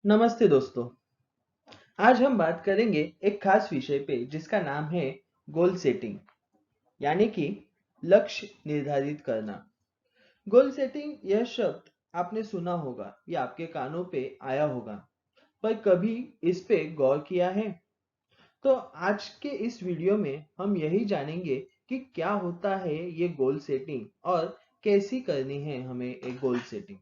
नमस्ते दोस्तों। आज हम बात करेंगे एक खास विषय पे जिसका नाम है गोल सेटिंग, यानी कि लक्ष्य निर्धारित करना। गोल सेटिंग यह शब्द आपने सुना होगा या आपके कानों पे आया होगा, पर कभी इस पे गौर किया है? तो आज के इस वीडियो में हम यही जानेंगे कि क्या होता है ये गोल सेटिंग और कैसी करनी है हमें एक गोल सेटिंग।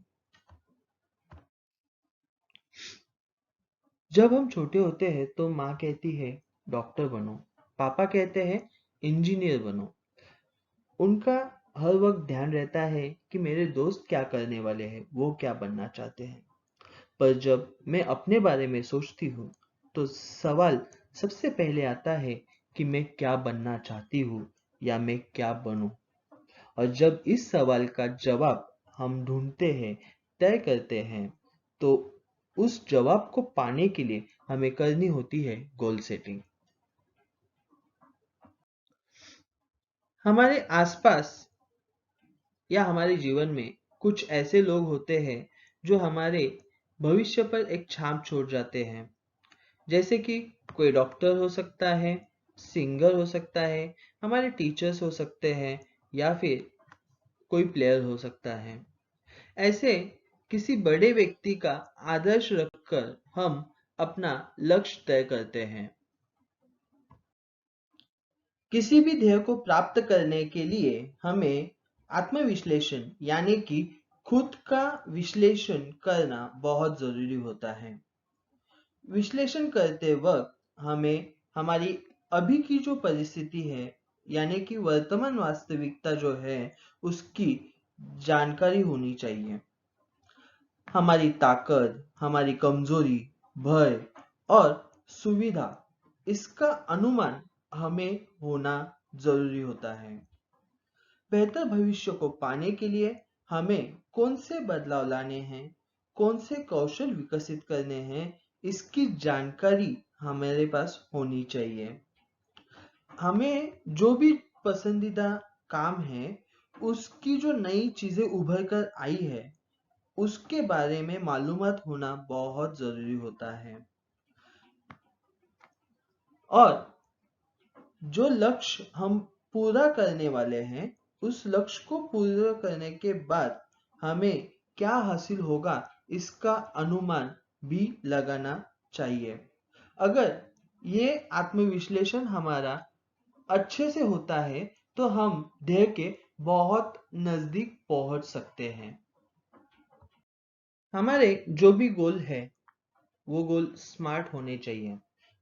जब हम छोटे होते हैं तो माँ कहती है डॉक्टर बनो, पापा कहते हैं इंजीनियर बनो। उनका हर वक्त ध्यान रहता है कि मेरे दोस्त क्या करने वाले हैं, वो क्या बनना चाहते हैं। पर जब मैं अपने बारे में सोचती हूँ तो सवाल सबसे पहले आता है कि मैं क्या बनना चाहती हूँ या मैं क्या बनूं। और जब इस सवाल का जवाब हम ढूंढते हैं, तय करते हैं, तो उस जवाब को पाने के लिए हमें करनी होती है गोल सेटिंग। हमारे आसपास या हमारे जीवन में कुछ ऐसे लोग होते हैं जो हमारे भविष्य पर एक छाप छोड़ जाते हैं। जैसे कि कोई डॉक्टर हो सकता है, सिंगर हो सकता है, हमारे टीचर्स हो सकते हैं या फिर कोई प्लेयर हो सकता है। ऐसे किसी बड़े व्यक्ति का आदर्श रखकर हम अपना लक्ष्य तय करते हैं। किसी भी ध्येय को प्राप्त करने के लिए हमें आत्मविश्लेषण यानी कि खुद का विश्लेषण करना बहुत जरूरी होता है। विश्लेषण करते वक्त हमें हमारी अभी की जो परिस्थिति है, यानी कि वर्तमान वास्तविकता जो है, उसकी जानकारी होनी चाहिए। हमारी ताकत, हमारी कमजोरी, भय और सुविधा, इसका अनुमान हमें होना जरूरी होता है। बेहतर भविष्य को पाने के लिए हमें कौन से बदलाव लाने हैं, कौन से कौशल विकसित करने हैं, इसकी जानकारी हमारे पास होनी चाहिए। हमें जो भी पसंदीदा काम है, उसकी जो नई चीजें उभर कर आई है, उसके बारे में मालूमात होना बहुत जरूरी होता है। और जो लक्ष्य हम पूरा करने वाले हैं, उस लक्ष्य को पूरा करने के बाद हमें क्या हासिल होगा, इसका अनुमान भी लगाना चाहिए। अगर ये आत्मविश्लेषण हमारा अच्छे से होता है तो हम ध्येय के बहुत नजदीक पहुंच सकते हैं। हमारे जो भी गोल है वो गोल स्मार्ट होने चाहिए।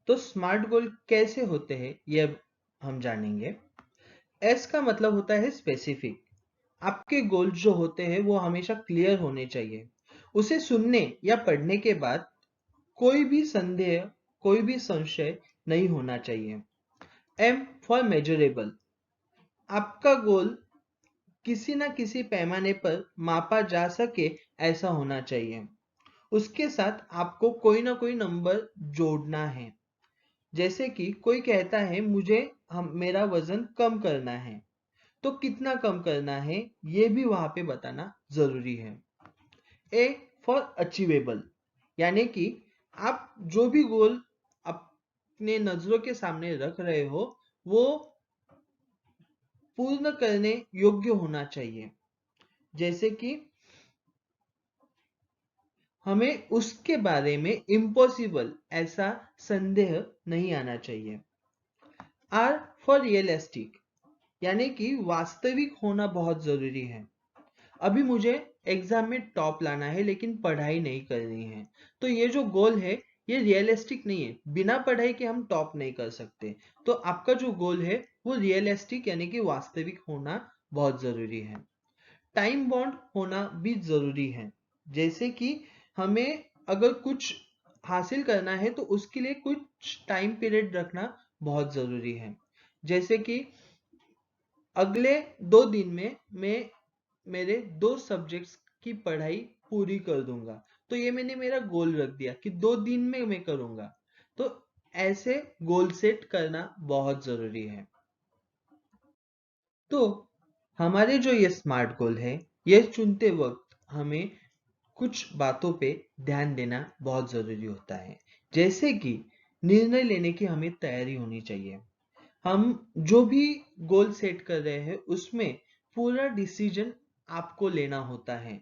तो स्मार्ट गोल कैसे होते हैं ये अब हम जानेंगे। एस का मतलब होता है स्पेसिफिक। आपके गोल जो होते हैं वो हमेशा क्लियर होने चाहिए। उसे सुनने या पढ़ने के बाद कोई भी संदेह, कोई भी संशय नहीं होना चाहिए। M for measurable. आपका गोल किसी ना किसी पैमाने पर मापा जा सके ऐसा होना चाहिए। उसके साथ आपको कोई ना कोई नंबर जोड़ना है। जैसे कि कोई कहता है मुझे हम मेरा वजन कम करना है, तो कितना कम करना है ये भी वहां पे बताना जरूरी है। ए फॉर अचीवेबल, यानी कि आप जो भी गोल अपने नजरों के सामने रख रहे हो वो पूर्ण करने योग्य होना चाहिए। जैसे कि हमें उसके बारे में इम्पॉसिबल ऐसा संदेह नहीं आना चाहिए। आर फॉर रियलिस्टिक, यानी कि वास्तविक होना बहुत जरूरी है। अभी मुझे एग्जाम में टॉप लाना है लेकिन पढ़ाई नहीं करनी है, तो ये जो गोल है ये रियलिस्टिक नहीं है। बिना पढ़ाई के हम टॉप नहीं कर सकते। तो आपका जो गोल है वो रियलिस्टिक यानी कि वास्तविक होना बहुत जरूरी है। टाइम बाउंड होना भी जरूरी है। जैसे कि हमें अगर कुछ हासिल करना है तो उसके लिए कुछ टाइम पीरियड रखना बहुत जरूरी है। जैसे कि अगले 2 दिन में मैं मेरे 2 सब्जेक्ट्स की पढ़ाई पूरी कर दूंगा, तो ये मैंने मेरा गोल रख दिया कि 2 दिन में मैं करूंगा। तो ऐसे गोल सेट करना बहुत जरूरी है। तो हमारे जो ये स्मार्ट गोल है, ये चुनते वक्त हमें कुछ बातों पे ध्यान देना बहुत ज़रूरी होता है। जैसे कि निर्णय लेने की हमें तैयारी होनी चाहिए। हम जो भी गोल सेट कर रहे हैं उसमें पूरा डिसीजन आपको लेना होता है।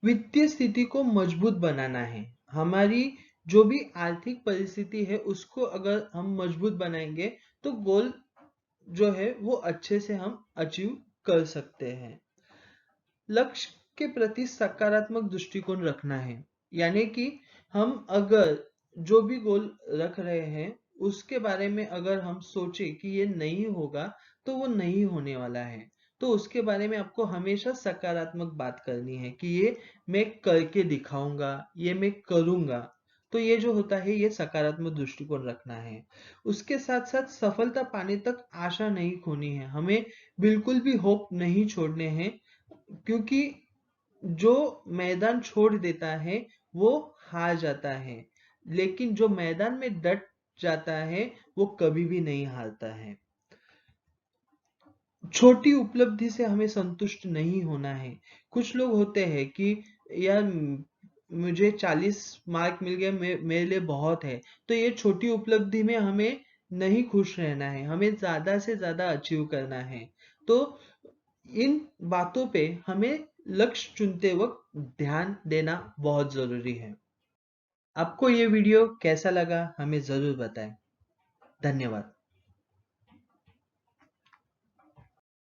वित्तीय स्थिति को मजबूत बनाना है। हमारी जो भी आर्थिक परिस्थिति है उसको अगर हम मजबूत बनाएंगे तो गोल जो है वो अच्छे से हम अचीव कर सकते हैं। लक्ष्य के प्रति सकारात्मक दृष्टिकोण रखना है, यानी कि हम अगर जो भी गोल रख रहे हैं उसके बारे में अगर हम सोचे कि ये नहीं होगा तो वो नहीं होने वाला है, तो उसके बारे में आपको हमेशा सकारात्मक बात करनी है कि ये मैं करके दिखाऊंगा, ये मैं करूंगा। तो ये जो होता है ये सकारात्मक दृष्टिकोण रखना है। उसके साथ साथ सफलता पाने तक आशा नहीं खोनी है, हमें बिल्कुल भी होप नहीं छोड़ने हैं, क्योंकि जो मैदान छोड़ देता है वो हार जाता है, लेकिन जो मैदान में डट जाता है वो कभी भी नहीं हारता है। छोटी उपलब्धि से हमें संतुष्ट नहीं होना है। कुछ लोग होते हैं कि यार मुझे 40 मार्क मिल गए, मेरे लिए बहुत है। तो ये छोटी उपलब्धि में हमें नहीं खुश रहना है, हमें ज्यादा से ज्यादा अचीव करना है। तो इन बातों पे हमें लक्ष्य चुनते वक्त ध्यान देना बहुत जरूरी है। आपको ये वीडियो कैसा लगा हमें जरूर बताएं। धन्यवाद।